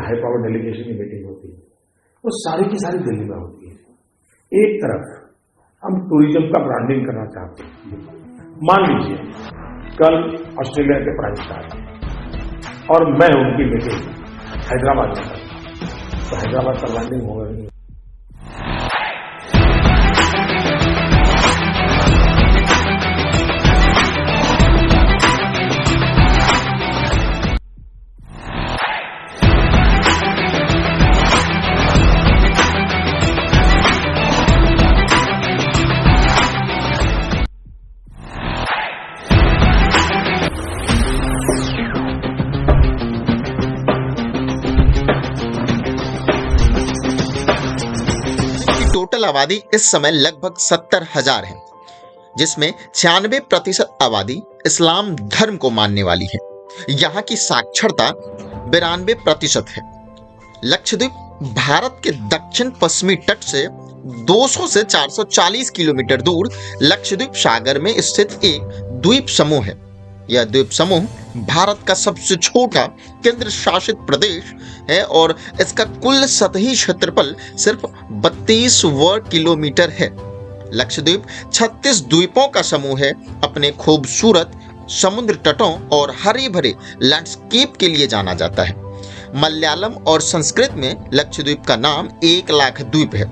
High power delegation की meeting होती है, वो सारी की सारी दिल्ली में होती है। एक तरफ हम टूरिज्म का ब्रांडिंग करना चाहते हैं। मान लीजिए कल ऑस्ट्रेलिया के प्राइम मिनिस्टर और मैं उनकी मीटिंग हैदराबाद में करता, तो हैदराबाद का ब्रांडिंग होगा नहीं। टोटल आबादी इस समय लगभग 70,000 है, जिसमें 96% आबादी इस्लाम धर्म को मानने वाली है। यहाँ की साक्षरता 92% है। लक्षद्वीप भारत के दक्षिण पश्चिमी तट से 200 से 440 किलोमीटर दूर लक्षद्वीप सागर में स्थित एक द्वीप समूह है। यह द्वीप समूह भारत का सबसे छोटा केंद्र शासित प्रदेश है और इसका कुल सतही क्षेत्रफल सिर्फ 32 वर्ग किलोमीटर है। लक्षद्वीप 36 द्वीपों का समूह है। अपने खूबसूरत समुद्र तटों और हरे भरे लैंडस्केप के लिए जाना जाता है। मलयालम और संस्कृत में लक्षद्वीप का नाम 1 लाख द्वीप है।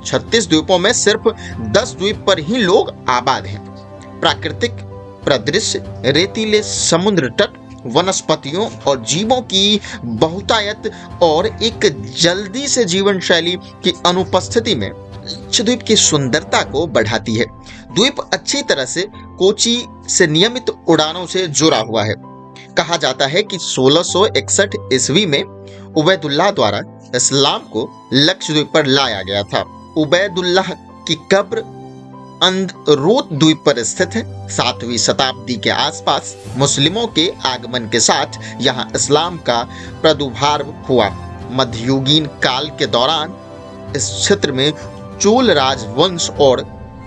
36 द्वीपों में सिर्फ 10 द्वीप पर ही लोग आबाद हैं। प्राकृतिक परिदृश्य, रेतीले समुद्र तट, वनस्पतियों और जीवों की बहुतायत और एक जल्दी से जीवन शैली की अनुपस्थिति में लक्षद्वीप की सुंदरता को बढ़ाती है। द्वीप अच्छी तरह से कोची से नियमित उड़ानों से जुड़ा हुआ है। कहा जाता है कि 1661 ईस्वी में उबैदुल्लाह द्वारा इस्लाम को लक्षद्वीप पर लाया गया था। उबैदुल्लाह की कब्र अंदरोत द्वीप पर स्थित है। 7वीं शताब्दी के आसपास मुस्लिमों के आगमन के साथ यहाँ इस्लाम का प्रादुर्भाव हुआ। मध्ययुगीन काल के दौरान इस क्षेत्र में चोल राजवंश और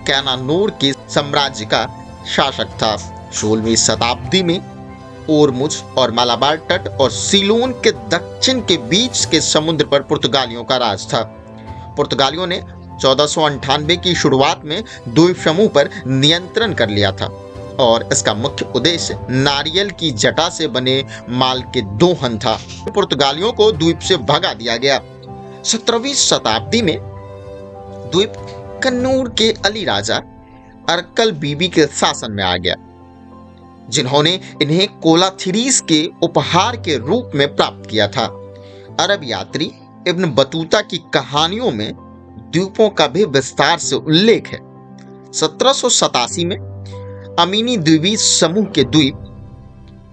कैनानूर के साम्राज्य का शासक था। 16वीं शताब्दी में ओरमुज और मालाबार तट और सीलोन के दक्षिण के बीच के समुद्र पर पुर्तगालियों का राज था। पुर्तगालियों ने 1498 की शुरुआत में द्वीप समूह पर नियंत्रण कर लिया था और इसका मुख्य उद्देश्य नारियल की जटा से बने माल के दोहन था। पुर्तगालियों को द्वीप से भगा दिया गया। 17वीं शताब्दी में द्वीप कन्नूर के अली राजा अरकल बीबी के शासन में आ गया, जिन्होंने इन्हें कोलाथिरीस के उपहार के रूप में प्राप्त किया था। अरब यात्री इब्न बतूता की कहानियों में द्वीपों का भी विस्तार से उल्लेख है। 1787 में अमीनी द्वीपी समूह के द्वीप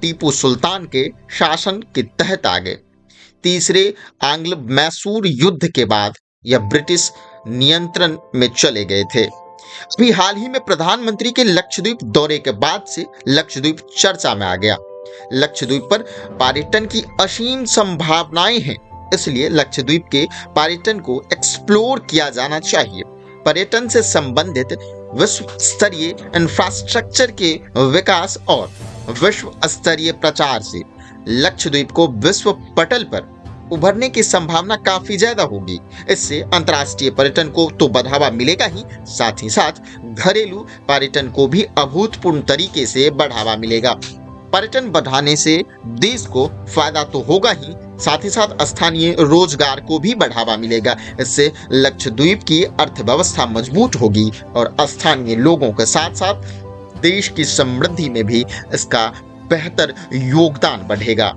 टीपू सुल्तान के शासन के तहत आ गए। तीसरे आंग्ल मैसूर युद्ध के बाद यह ब्रिटिश नियंत्रण में चले गए थे। अभी हाल ही में प्रधानमंत्री के लक्षद्वीप दौरे के बाद से लक्षद्वीप चर्चा में आ गया। लक्षद्वीप पर पर्यटन की असीम संभावनाएं हैं, इसलिए लक्षद्वीप के पर्यटन को एक्सप्लोर किया जाना चाहिए। पर्यटन से संबंधित विश्व स्तरीय इंफ्रास्ट्रक्चर के विकास और विश्व स्तरीय प्रचार से लक्षद्वीप को विश्व पटल पर उभरने की संभावना काफी ज्यादा होगी। इससे अंतर्राष्ट्रीय पर्यटन को तो बढ़ावा मिलेगा ही, साथ ही साथ घरेलू पर्यटन को भी अभूतपूर्व तरीके से बढ़ावा मिलेगा। पर्यटन बढ़ाने से देश को फायदा तो होगा ही, साथ ही साथ स्थानीय रोजगार को भी बढ़ावा मिलेगा। इससे लक्षद्वीप की अर्थव्यवस्था मजबूत होगी और स्थानीय लोगों के साथ साथ देश की समृद्धि में भी इसका बेहतर योगदान बढ़ेगा।